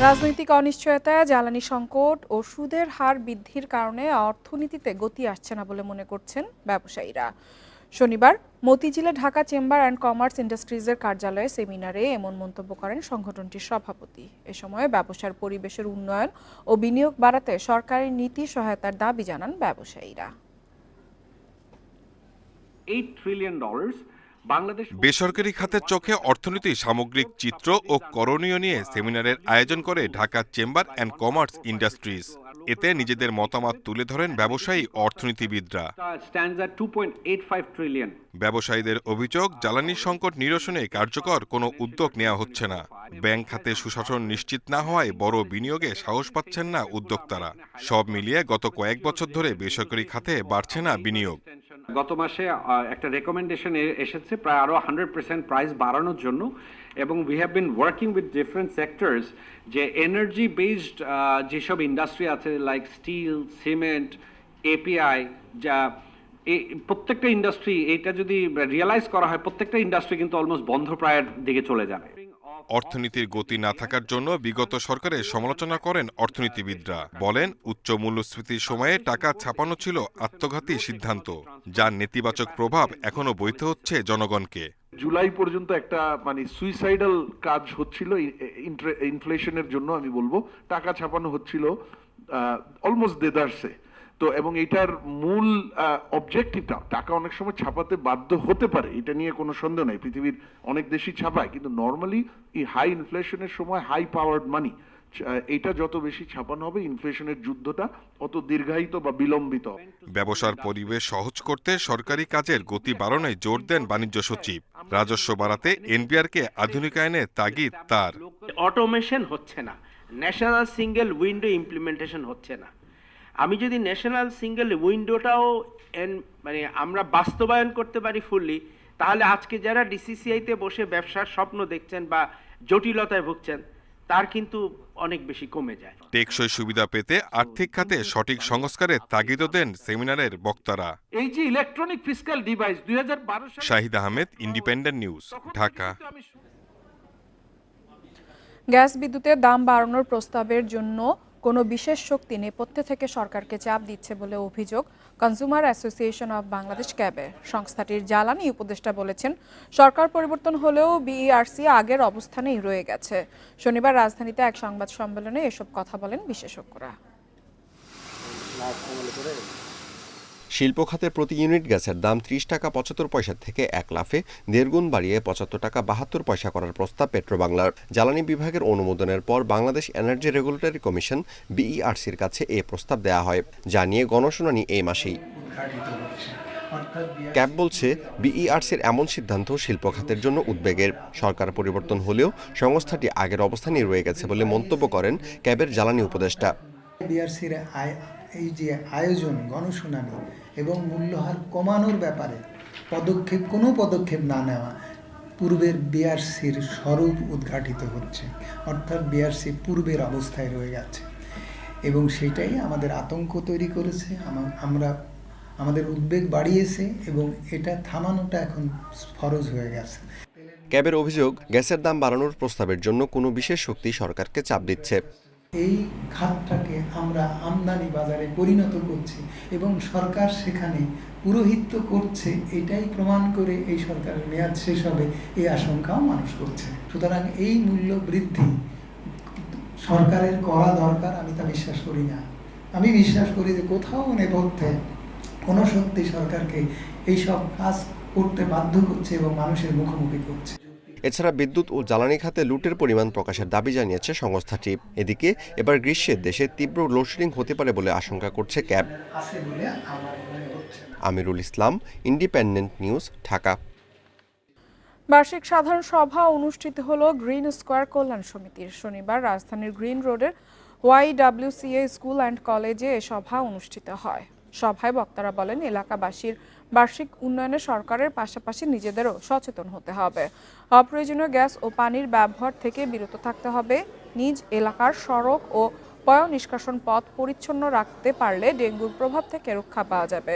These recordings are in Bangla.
রাজনৈতিক অনিশ্চয়তা, জ্বালানি সংকট ও সুদের হার বৃদ্ধির কারণে অর্থনীতিতে গতি আসছে না বলে মনে করছেন ব্যবসায়ীরা। শনিবার মতিঝিলে ঢাকা চেম্বার অ্যান্ড কমার্স ইন্ডাস্ট্রিজের কার্যালয়ে সেমিনারে এমন মন্তব্য করেন সংগঠনটির সভাপতি। এ সময় ব্যবসার পরিবেশের উন্নয়ন ও বিনিয়োগ বাড়াতে সরকারের নীতি সহায়তার দাবি জানান ব্যবসায়ীরা। $8 trillion বেসরকারি খাতের চোখে অর্থনীতি সামগ্রিক চিত্র ও করণীয় নিয়ে সেমিনারের আয়োজন করে Dhaka chamber and commerce industries. এতে নিজেদের মতামত তুলে ধরেন ব্যবসায়ী অর্থনীতিবিদরা। ব্যবসায়ীদের অভিযোগ, জ্বালানি সংকট নিরসনে কার্যকর কোনো উদ্যোগ নেওয়া হচ্ছে না। ব্যাংক খাতে সুশাসন নিশ্চিত না হওয়ায় বড় বিনিয়োগে সাহস পাচ্ছেন না উদ্যোক্তারা। সব মিলিয়ে গত কয়েক বছর ধরে বেসরকারি খাতে বাড়ছে না বিনিয়োগ। গত মাসে একটা রেকমেন্ডেশন এসেছে প্রায় আরো 100% প্রাইস বাড়ানোর জন্য, এবং we have been working with different sectors যে এনার্জি বেসড যেসব ইন্ডাস্ট্রি আছে লাইক স্টিল, সিমেন্ট, এপিআই, যা প্রত্যেকটা ইন্ডাস্ট্রি এটা যদি রিয়েলাইজ করা হয় প্রত্যেকটা ইন্ডাস্ট্রি কিন্তু অলমোস্ট বন্ধপ্রায়ের দিকে চলে যাবে। অর্থনীতির গতি না থাকার জন্য বিগত সরকারের সমালোচনা করেন অর্থনীতিবিদরা। বলেন, উচ্চ মূল্যস্ফীতির সময়ে টাকা ছাপানো ছিল আত্মঘাতী সিদ্ধান্ত, যার নেতিবাচক প্রভাব এখনো বইতে হচ্ছে জনগণকে। জুলাই পর্যন্ত একটা সুইসাইডাল কাজ হচ্ছিল ইনফ্লেশনের জন্য। আমি বলবো টাকা ছাপানো হচ্ছিল অলমোস্ট দেদারসে। তো এবং এটার মূল অবজেক্টিভটা, টাকা অনেক সময় ছাপাতে বাধ্য হতে পারে, এটা নিয়ে কোনো সন্দেহ নাই। পৃথিবীর অনেক দেশই ছাপায়, কিন্তু নর্মালি এই হাই ইনফ্লেশনের সময় হাই পাওয়ার্ড মানি, এটা যত বেশি ছাপানো হবে ইনফ্লেশনের যুদ্ধটা অত দীর্ঘায়িত বা বিলম্বিত। ব্যবসার পরিবেশ সহজ করতে সরকারি কাজের গতি বাড়ানোয় জোর দেন বাণিজ্য সচিব। রাজস্ব বাড়াতে এনবিআরকে আধুনিকায়নের তাগিদ তার। অটোমেশন হচ্ছে না, ন্যাশনাল সিঙ্গেল উইন্ডো ইমপ্লিমেন্টেশন হচ্ছে না। আমি যদি ন্যাশনাল সিঙ্গেল উইন্ডোটাও আমরা বাস্তবায়ন করতে পারি ফুললি, তাহলে আজকে যারা ডিসিসিআইতে বসে ব্যবসার স্বপ্ন দেখছেন বা জটিলতায় ভুগছেন তার কিন্তু অনেক বেশি কমে যায়। টেকসই সুবিধা পেতে আর্থিক খাতে সঠিক সংস্কারের তাগিদও দেন সেমিনারের বক্তারা। এই যে ইলেকট্রনিক ফিসক্যাল ডিভাইস 2012 সালে। Shahid Ahmed, independent news, Dhaka. Gas বিদ্যুতের দাম বাড়ানোর প্রস্তাবের জন্য কোনো বিশেষ শক্তি নেপথ্যে থেকে সরকারকে চাপ দিচ্ছে বলে অভিযোগ কনজিউমার অ্যাসোসিয়েশন অব বাংলাদেশ ক্যাবের। সংস্থাটির জ্বালানি উপদেষ্টা বলেছেন, সরকার পরিবর্তন হলেও বিইআরসি আগের অবস্থানেই রয়ে গেছে। শনিবার রাজধানীতে এক সংবাদ সম্মেলনে এসব কথা বলেন বিশেষজ্ঞরা। শিল্প খাতের প্রতি ইউনিট গ্যাসের দাম 30 টাকা 75 পয়সা থেকে 1 লাফে 1.5 গুণ বাড়িয়ে 75 টাকা 72 পয়সা করার প্রস্তাব পেট্রোবাংলার। জ্বালানি বিভাগের অনুমোদনের পর বাংলাদেশ এনার্জি রেগুলেটরি কমিশন বিইআরসির কাছে এই প্রস্তাব দেওয়া হয়, যা নিয়ে গণশুনানি এই মাসেই। ক্যাব বলছে, বিইআরসির এমন সিদ্ধান্ত শিল্প খাতের জন্য উদ্বেগের। সরকার পরিবর্তন হলেও সংস্থাটি আগের অবস্থানেই রয়ে গেছে বলে মন্তব্য করেন ক্যাবের জ্বালানি উপদেষ্টা। বিইআরসির এই যে আয়োজন, গণশুনানি এবং মূল্যহার কমানোর ব্যাপারে কোনো পদক্ষেপ না নেওয়া পূর্বের বিইআরসির স্বরূপ উদ্ঘাটিত হচ্ছে, অর্থাৎ বিইআরসি পূর্বের অবস্থায় রয়ে গেছে, এবং সেটাই আমাদের আতঙ্ক তৈরি করেছে, আমাদের উদ্বেগ বাড়িয়েছে, এবং এটা থামানোটা এখন ফরজ হয়ে গেছে। ক্যাবের অভিযোগ, গ্যাসের দাম বাড়ানোর প্রস্তাবের জন্য কোনো বিশেষ শক্তি সরকারকে চাপ দিচ্ছে। এই খাতটাকে আমরা আমদানি বাজারে পরিণত করছি এবং সরকার সেখানে পুরোহিত্য করছে, এটাই প্রমাণ করে এই সরকারের মেয়াদ শেষ হবে এই আশঙ্কাও মানুষ করছে। সুতরাং এই মূল্য বৃদ্ধি সরকারের করা দরকার, আমি তা বিশ্বাস করি না। আমি বিশ্বাস করি যে কোথাও নেপথ্যে কোনো শক্তি সরকারকে এইসব কাজ করতে বাধ্য করছে এবং মানুষের মুখোমুখি করছে। এছাড়া বিদ্যুৎ ও জ্বালানি খাতে লুটের পরিমাণ প্রকাশের দাবি জানিয়েছে সংস্থাটি। এদিকে এবার গ্রীষ্মের দেশে তীব্র লোডশেডিং হতে পারে বলে আশঙ্কা করছে cab. Amirul Islam, independent news, Dhaka. বার্ষিক সাধারণ সভা অনুষ্ঠিত হলো গ্রিন স্কোয়ার কল্যাণ সমিতির। শনিবার রাজধানীর গ্রিন রোডের ওয়াইডব্লিউসিএ স্কুল অ্যান্ড কলেজে এ সভা অনুষ্ঠিত হয়। সভায় বক্তারা বলেন, এলাকাবাসীর বার্ষিক উন্নয়নে সরকারের পাশাপাশি নিজেদেরও সচেতন হতে হবে। অপ্রয়োজনীয় গ্যাস ও পানির ব্যবহার থেকে বিরত থাকতে হবে। নিজ এলাকার সড়ক ও পয় নিষ্কাশন পথ পরিচ্ছন্ন রাখতে পারলে ডেঙ্গুর প্রভাব থেকে রক্ষা পাওয়া যাবে।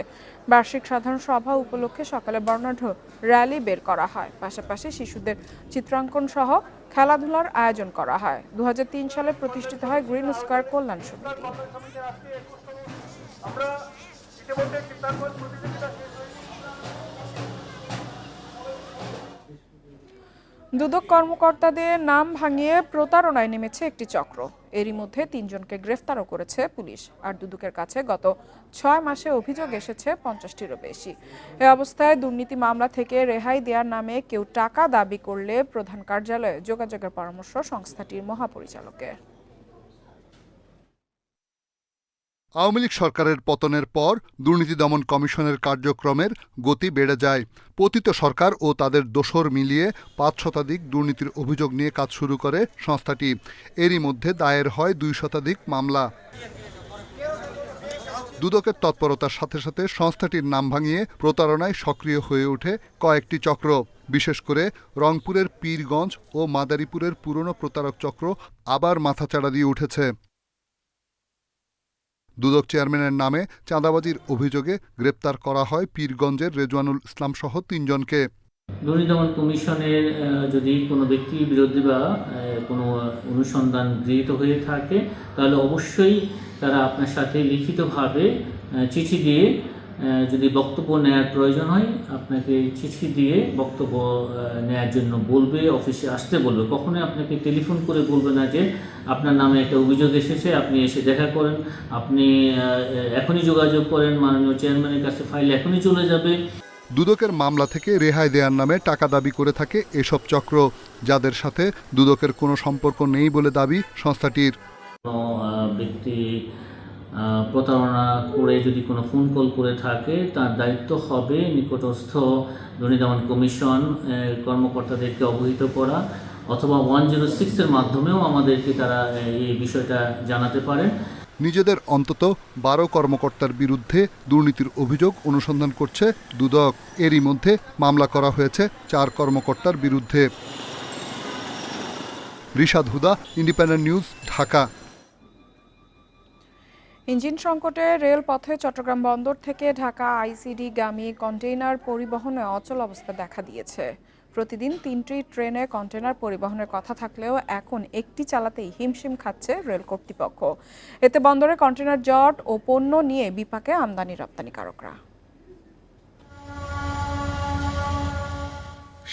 বার্ষিক সাধারণ সভা উপলক্ষে সকালে বর্ণাঢ্য র্যালি বের করা হয়। পাশাপাশি শিশুদের চিত্রাঙ্কন সহ খেলাধুলার আয়োজন করা হয়। 2003 সালে প্রতিষ্ঠিত হয় গ্রিন স্কয়ার কল্যাণ সমিতি। দুদক কর্মকর্তাদের নাম ভাঙিয়ে প্রতারণায় নেমেছে একটি চক্র। এরই মধ্যে 3 জনকে গ্রেফতারও করেছে পুলিশ। আর দুদকের কাছে গত 6 মাসে অভিযোগ এসেছে 50টিরও বেশি। এ অবস্থায় দুর্নীতি মামলা থেকে রেহাই দেওয়ার নামে কেউ টাকা দাবি করলে প্রধান কার্যালয়ে যোগাযোগের পরামর্শ সংস্থাটির মহাপরিচালকের। আওয়ামী লীগ সরকারের পতনের পর দুর্নীতি দমন কমিশনের কার্যক্রমের গতি বেড়ে যায়। পতিত সরকার ও তাদের দোসর মিলিয়ে 5 শতাধিক দুর্নীতির অভিযোগ নিয়ে কাজ শুরু করে সংস্থাটি। এরই মধ্যে দায়ের হয় 2 শতাধিক মামলা। দুদকের তৎপরতার সাথে সাথে সংস্থাটির নাম ভাঙিয়ে প্রতারণায় সক্রিয় হয়ে ওঠে কয়েকটি চক্র। বিশেষ করে রংপুরের পীরগঞ্জ ও মাদারীপুরের পুরনো প্রতারক চক্র আবার মাথাচাড়া দিয়ে উঠেছে। দুদক চেয়ারম্যানের নামে চাঁদাবাজির অভিযোগে গ্রেপ্তার করা হয় পীরগঞ্জের রেজওয়ানুল ইসলাম সহ 3 জনকে। দুর্নীতি দমন কমিশনের যদি কোনো ব্যক্তির বিরুদ্ধে বা কোনো অনুসন্ধান গৃহীত হয়ে থাকে তাহলে অবশ্যই তারা আপনার সাথে লিখিতভাবে চিঠি দিয়ে যদি বক্তব্য নেওয়ার প্রয়োজন হয় আপনাকে চিঠি দিয়ে বক্তব্য নেওয়ার জন্য বলবে, অফিসে আসতে বলবে। কখনোই আপনাকে টেলিফোন করে বলবে না যে আপনার নামে একটা অভিযোগ এসেছে, আপনি এসে দেখা করেন, আপনি এখনই যোগাযোগ করেন, মাননীয় চেয়ারম্যানের কাছে ফাইল এখনই চলে যাবে। দুদকের মামলা থেকে রেহাই দেওয়ার নামে টাকা দাবি করে থাকে এসব চক্র, যাদের সাথে দুদকের কোনো সম্পর্ক নেই বলে দাবি সংস্থাটির। কোনো ব্যক্তি প্রতারণা করে যদি কোনো ফোন কল করে থাকে তার দায়িত্ব হবে নিকটস্থ দুর্নীতি দমন কমিশন কর্মকর্তাদেরকে অবহিত করা, অথবা 106-এর মাধ্যমেও আমাদেরকে তারা এই বিষয়টা জানাতে পারেন। নিজেদের অন্তত 12 কর্মকর্তার বিরুদ্ধে দুর্নীতির অভিযোগ অনুসন্ধান করছে দুদক। এরই মধ্যে মামলা করা হয়েছে 4 কর্মকর্তার বিরুদ্ধে। রিশাদ হুদা, ইন্ডিপেন্ডেন্ট নিউজ, ঢাকা। ইঞ্জিন সংকটে রেলপথে চট্টগ্রাম বন্দর থেকে ঢাকা আইসিডি গামী কন্টেইনার পরিবহনে অচল অবস্থা দেখা দিয়েছে। প্রতিদিন 3টি ট্রেনে কন্টেইনার পরিবহনের কথা থাকলেও এখন একটি চালাতেই হিমশিম খাচ্ছে রেল কর্তৃপক্ষ। এতে বন্দরে কন্টেইনার জট ও পণ্য নিয়ে বিপাকে আমদানি রপ্তানিকারকরা।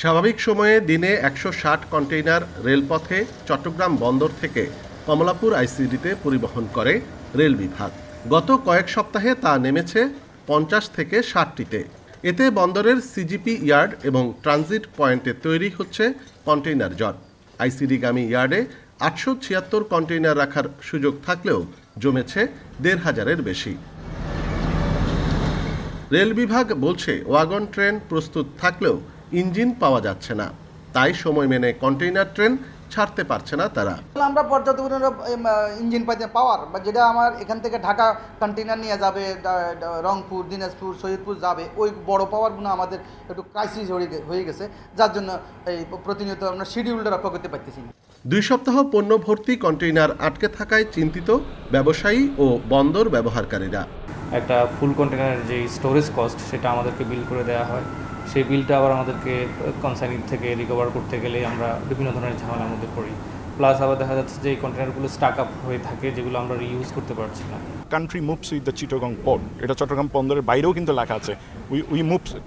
স্বাভাবিক সময়ে দিনে 160 কন্টেইনার রেলপথে চট্টগ্রাম বন্দর থেকে কমলাপুর আইসিডিতে পরিবহন করে রেল বিভাগ। গত কয়েক সপ্তাহে তা নেমেছে 50 থেকে 60টিতে। এতে বন্দরের সিজিপি ইয়ার্ড এবং ট্রানজিট পয়েন্টে তৈরি হচ্ছে কন্টেইনার জট। আইসিডিগামী ইয়ার্ডে 876 কন্টেইনার রাখার সুযোগ থাকলেও জমেছে 1,500-এর বেশি। রেল বিভাগ বলছে ওয়াগন ট্রেন প্রস্তুত থাকলেও ইঞ্জিন পাওয়া যাচ্ছে না, তাই সময় মেনে কন্টেইনার ট্রেন ছাড়তে পারছে না তারা। আমরা পর্যাপ্ত ইঞ্জিন পাওয়ার বা যেটা আমার এখান থেকে ঢাকা কন্টেইনার নিয়ে যাবে, রংপুর, দিনাজপুর, সৈয়দপুর যাবে, ওই বড় পাওয়ারগুলো আমাদের একটু ক্রাইসিস হয়ে গেছে, যার জন্য এই প্রতিনিয়ত আমরা শিডিউলটা রক্ষা করতে পারতেছি না। 2 সপ্তাহ পণ্য ভর্তি কন্টেইনার আটকে থাকায় চিন্তিত ব্যবসায়ী ও বন্দর ব্যবহারকারীরা। একটা ফুল কন্টেইনারের যে স্টোরেজ কস্ট সেটা আমাদেরকে বিল করে দেওয়া হয়, সেই বিলটা আবার আমাদেরকে কনসাইনি থেকে রিকভার করতে গেলে আমরা বিভিন্ন ধরনের ঝামেলার মধ্যে পড়ি। প্লাস আবার দেখা যাচ্ছে যে এই কন্টেইনারগুলো স্টাক আপ হয়ে থাকে, যেগুলো আমরা রিইউজ করতে পারছি না। Country moves with the Chittagong port, এটা চট্টগ্রাম বন্দরের বাইরেও কিন্তু লেখা আছে,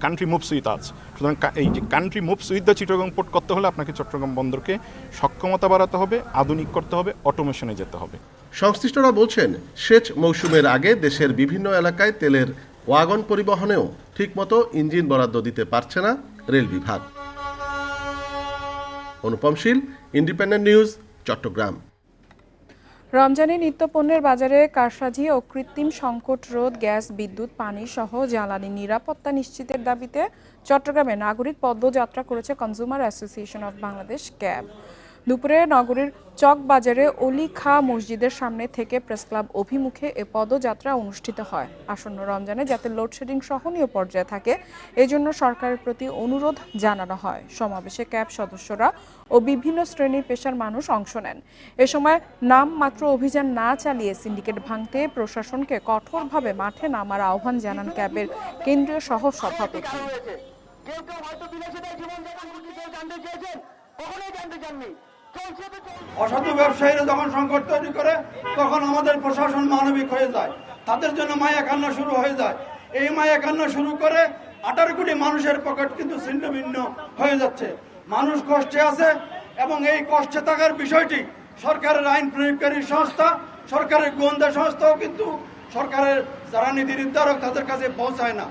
কান্ট্রি মুভস উইথ আস। সুতরাং এই যে country moves with the Chittagong port করতে হলে আপনাকে চট্টগ্রাম বন্দরকে সক্ষমতা বাড়াতে হবে, আধুনিক করতে হবে, অটোমেশনে যেতে হবে। সংশ্লিষ্টরা বলছেন সেচ মৌসুমের আগে দেশের বিভিন্ন এলাকায় তেলের ওয়াগন পরিবহনেও ঠিকমতো ইঞ্জিন বরাদ্দ দিতে পারছে না রেল বিভাগ। অনুপম শীল, ইন্ডিপেন্ডেন্ট নিউজ, চট্টগ্রাম। রমজানে নিত্যপণ্যের বাজারে কারসাজি ও কৃত্রিম সংকট রোধ, গ্যাস, বিদ্যুৎ, পানি সহ জ্বালানি নিরাপত্তা নিশ্চিতের দাবিতে চট্টগ্রামে নাগরিক পদযাত্রা করেছে consumer association of Bangladesh, cab. দুপুরে নগরীর চকবাজারে অলি খাঁ মসজিদের সামনে থেকে প্রেসক্লাব অভিমুখে এ পদযাত্রা অনুষ্ঠিত হয়। আসন্ন রমজানে যাতে লোডশেডিং সহনীয় পর্যায়ে থাকে এজন্য সরকারের প্রতি অনুরোধ জানানো হয়। সমাবেশে ক্যাব সদস্যরা ও বিভিন্ন শ্রেণীর পেশার মানুষ অংশ নেন। এ সময় নামমাত্র অভিযান না চালিয়ে সিন্ডিকেট ভাঙতে প্রশাসনকে কঠোরভাবে মাঠে নামার আহ্বান জানান ক্যাবের কেন্দ্রীয় সহ সভাপতি। অসাধু ব্যবসায়ীরা যখন সংকট তৈরি করে তখন আমাদের প্রশাসন মানবিক হয়ে যায়, তাদের জন্য মায়া কান্না শুরু হয়ে যায়। এই মায়া কান্না শুরু করে 18 কোটি মানুষের পকেট কিন্তু ছিন্ন ভিন্ন হয়ে যাচ্ছে। মানুষ কষ্টে আছে এবং এই কষ্টে থাকার বিষয়টি সরকারের আইন প্রয়োগকারী সংস্থা, সরকারের গোয়েন্দা সংস্থাও কিন্তু সরকারের যারা নীতি নির্ধারক তাদের কাছে পৌঁছায় না।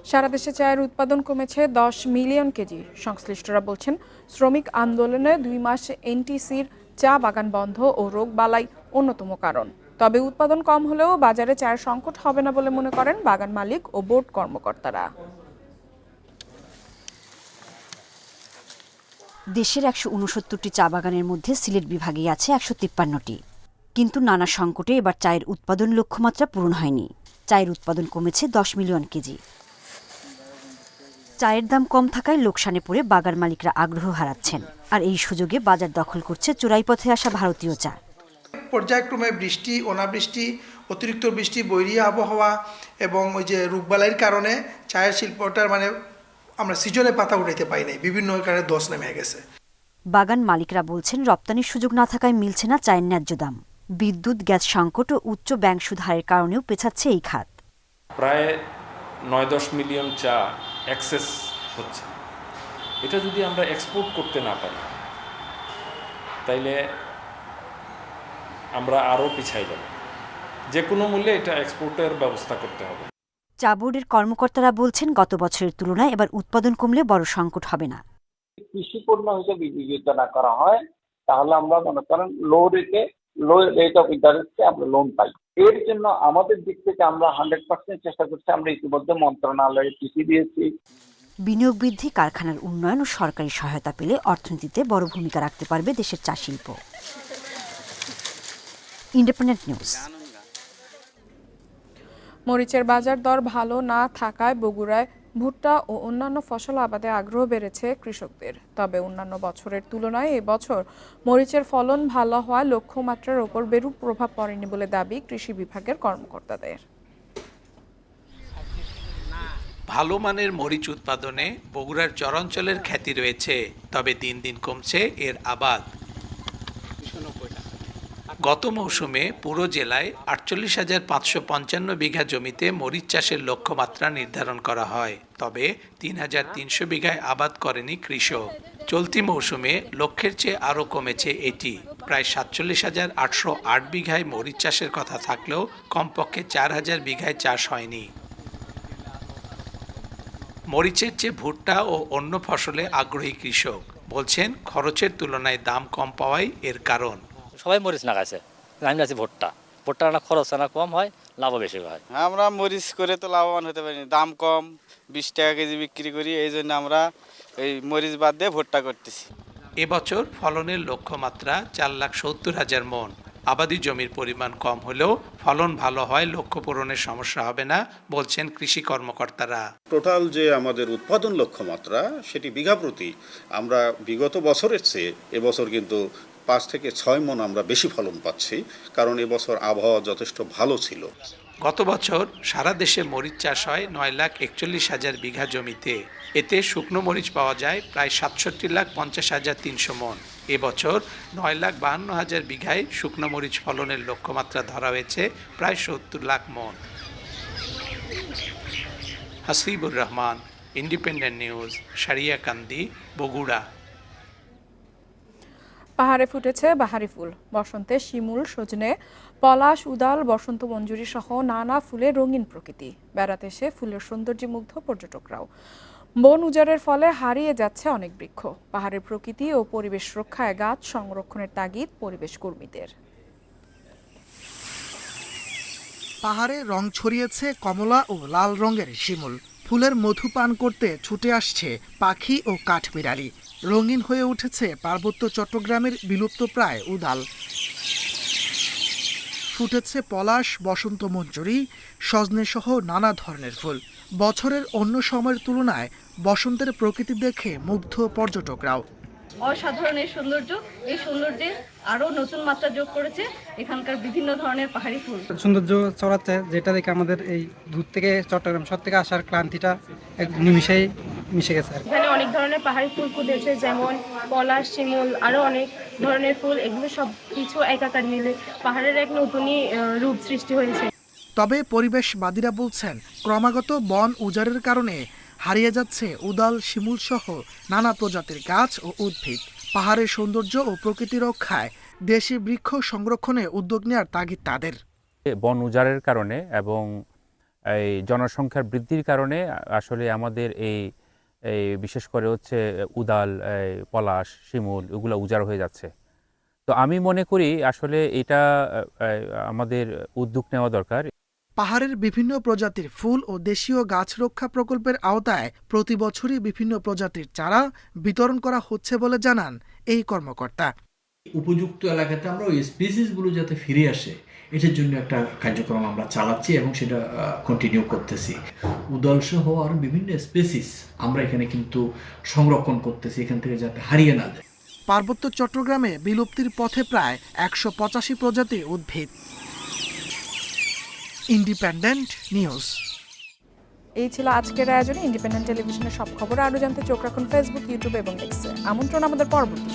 সারা দেশে চায়ের উৎপাদন কমেছে 10 মিলিয়ন কেজি। সংশ্লিষ্টরা বলছেন শ্রমিক আন্দোলনে 2 মাস এনটিসির চা বাগান বন্ধ ও রোগবালাই অন্যতম কারণ। তবে উৎপাদন কম হলেও বাজারে চায়ের সংকট হবে না বলে মনে করেন বাগান মালিক ও বোর্ড কর্মকর্তারা। দেশের 169টি চা বাগানের মধ্যে সিলেট বিভাগেই আছে 153টি। কিন্তু নানা সংকটে এবার চায়ের উৎপাদন লক্ষ্যমাত্রা পূরণ হয়নি। চায়ের উৎপাদন কমেছে 10 মিলিয়ন কেজি। চায়ের দাম কম থাকায় লোকসানে পড়ে বাগান মালিকরা আগ্রহ হারাচ্ছেন। আর এই সুযোগে বাজার দখল করছে চোরাই পথে আসা ভারতীয় চা। পর্যায়ক্রমে বৃষ্টি, অনাবৃষ্টি, অতিরিক্ত বৃষ্টি, বৈরী আবহাওয়া এবং ওই যে রোগবালাইয়ের কারণে চায়ের শিল্পটার আমরা সিজনে পাতা উঠাইতে পাই নাই, বিভিন্ন কারণে ধস নেমে গেছে। বাগান মালিকরা বলছেন রপ্তানির সুযোগ না থাকায় মিলছে না চায়ের ন্যায্য দাম। বিদ্যুৎ, গ্যাস সংকট ও উচ্চ ব্যাংক সুদ হারের কারণেও পেছাচ্ছে এই খাত। প্রায় 9-10 মিলিয়ন চা অ্যাক্সেস হচ্ছে। এটা যদি আমরা এক্সপোর্ট করতে না পারি তাইলে আমরা আরও পিছাই যাব। যে কোনো মূল্যে এটা এক্সপোর্টের ব্যবস্থা করতে হবে। চা বোর্ডের কর্মকর্তারা বলছেন গত বছরের তুলনায় এবার উৎপাদন কমলে বড় সংকট হবে না। কৃষি পণ্য হিসেবে বিবেচনা করা হয় তাহলে আমরা মনে করেন লো রেট অফ ইন্টারেস্টে আমরা লোন পাই। এর জন্য আমাদের দিক থেকে আমরা 100% চেষ্টা করছি। আমরা ইতিমধ্যে মন্ত্রণালয়ে চিঠি দিয়েছি। বিনিয়োগ বৃদ্ধি, কারখানার উন্নয়ন ও সরকারি সহায়তা পেলে অর্থনীতিতে বড় ভূমিকা রাখতে পারবে দেশের চা শিল্প। Independent news. মরিচের বাজার দর ভালো না থাকায় বগুড়ায় ভুট্টা ও অন্যান্য ফসল আবাদে আগ্রহ বেড়েছে কৃষকদের। তবে অন্যান্য বছরের তুলনায় এবছর মরিচের ফলন ভালো হওয়ায় লক্ষ্যমাত্রার ওপর বেরূপ প্রভাব পড়েনি বলে দাবি কৃষি বিভাগের কর্মকর্তাদের। ভালো মানের মরিচ উৎপাদনে বগুড়ার চরাঞ্চলের খ্যাতি রয়েছে, তবে দিন দিন কমছে এর আবাদ। গত মৌসুমে পুরো জেলায় 48,555 বিঘা জমিতে মরিচ চাষের লক্ষ্যমাত্রা নির্ধারণ করা হয়, তবে 3,300 বিঘায় আবাদ করেনি কৃষক। চলতি মৌসুমে লক্ষ্যের চেয়ে আরও কমেছে এটি। প্রায় 47,808 বিঘায় মরিচ চাষের কথা থাকলেও কমপক্ষে 4,000 বিঘায় চাষ হয়নি। মরিচের চেয়ে ভুট্টা ও অন্য ফসলে আগ্রহী কৃষক বলছেন খরচের তুলনায় দাম কম পাওয়াই এর কারণ। সবাই মরিচ লাগাইছে, আমি আছি ভুট্টা না খরচ না কম হয়, লাভও বেশি হয়। আমরা মরিচ করে তো লাভবান হতে পারিনি, দাম কম, 20 টাকা কেজি বিক্রি করি। এই জন্য আমরা এই মরিচ বাদ দিয়ে ভুট্টা করতেছি। এবছর ফলনের লক্ষ্যমাত্রা 4,70,000 মন। আবাদি জমির পরিমাণ কম হলেও ফলন ভালো হয়, লক্ষ্য পূরণের সমস্যা হবে না বলছেন কৃষি কর্মকর্তারা। টোটাল যে আমাদের উৎপাদন লক্ষ্যমাত্রা সেটি বিঘা প্রতি আমরা বিগত বছরের চেয়ে এবছর কিন্তু 5 থেকে 6 মণ আমরা বেশি ফলন পাচ্ছি, কারণ এবছর আবহাওয়া যথেষ্ট ভালো ছিল। গত বছর সারা দেশে মরিচ চাষ হয় 9,41,000 বিঘা জমিতে। এতে শুকনো মরিচ পাওয়া যায় প্রায় 67,50,300 মণ। এবছর 9,52,000 বিঘায় শুকনো মরিচ ফলনের লক্ষ্যমাত্রা ধরা হয়েছে প্রায় 70 লাখ মণ। Hasibur Rahman, independent news, Sariakandi, Bogura. পাহাড়ে ফুটেছে বাহারি ফুল। বসন্তে শিমুল, সজনে, পলাশ, উদাল, বসন্ত মঞ্জুরি সহ নানা ফুলের রঙিন প্রকৃতি। বেড়াতে এসে ফুলের সৌন্দর্যে মুগ্ধ পর্যটকরাও। বন উজাড়ের ফলে হারিয়ে যাচ্ছে অনেক বৃক্ষ। পাহাড়ের প্রকৃতি ও পরিবেশ রক্ষায় গাছ সংরক্ষণের তাগিদ পরিবেশ কর্মীদের। পাহাড়ে রং ছড়িয়েছে কমলা ও লাল রঙের শিমুল। ফুলের মধু পান করতে ছুটে আসছে পাখি ও কাঠবিড়ালি। রঙিন হয়ে উঠেছে পার্বত্য চট্টগ্রামের বিলুপ্তপ্রায় উদাল। ফুটেছে পলাশ, বসন্ত মঞ্জুরি, সজনে সহ নানা ধরনের ফুল। বছরের অন্য সময়ের তুলনায় বসন্তের প্রকৃতি দেখে মুগ্ধ পর্যটকরাও। অসাধারণ এই সৌন্দর্য, এই সৌন্দর্যে আরো নতুন মাত্রা যোগ করেছে এখানকার বিভিন্ন ধরনের পাহাড়ি ফুল। সৌন্দর্য ছড়াচ্ছে, যেটা দেখে আমাদের এই দূর থেকে চট্টগ্রাম শহর থেকে আসার ক্লান্তিটা এক নিমিষেই মিশে গেছে। এখানে অনেক ধরনের পাহাড়ি ফুল ফুটেছে, যেমন পলাশ, শিমুল, আরো অনেক ধরনের ফুল। এগুলো সব কিছু একাকার মিলে পাহাড়ের এক নতুনই রূপ সৃষ্টি হয়েছে। তবে পরিবেশবাদীরা বলছেন, ক্রমাগত বন উজাড়ের কারণে হারিয়ে যাচ্ছে উদাল, শিমুল সহ নানা প্রজাতির গাছ ও উদ্ভিদ। পাহাড়ের সৌন্দর্য ও প্রকৃতি রক্ষায় দেশি বৃক্ষ সংরক্ষণে উদ্যোগ নেওয়ার তাগিদ তাদের। বন উজাড়ের কারণে এবং এই জনসংখ্যার বৃদ্ধির কারণে আসলে আমাদের এই বিশেষ করে হচ্ছে উদাল, পলাশ, শিমুল এগুলো উজাড় হয়ে যাচ্ছে। তো আমি মনে করি আসলে এটা আমাদের উদ্যোগ নেওয়া দরকার। পাহাড়ের বিভিন্ন প্রজাতির ফুল ও দেশীয় গাছ রক্ষা প্রকল্পের আওতায় প্রতি বছরই বিভিন্ন প্রজাতির চারা বিতরণ করা হচ্ছে বলে জানান এই কর্মকর্তা। উপযুক্ত এলাকাতে আমরা ওই স্পিসিসগুলো যাতে ফিরে আসে, এটার জন্য একটা কার্যক্রম আমরা চালাচ্ছি এবং সেটা কন্টিনিউ করতেছি। উদাল সহ আর বিভিন্ন স্পিসিস আমরা এখানে কিন্তু সংরক্ষণ করতেছি, এখান থেকে যাতে হারিয়ে না যায়। পার্বত্য চট্টগ্রামে বিলুপ্তির পথে প্রায় 185 প্রজাতির উদ্ভিদ। Independent news. এই ছিল আজকের আয়োজনে। ইন্ডিপেন্ডেন্ট টেলিভিশনের সব খবর আরও জানতে চোখ রাখুন ফেসবুক, ইউটিউব এবং এক্সে। আমন্ত্রণ আমাদের পরবর্তী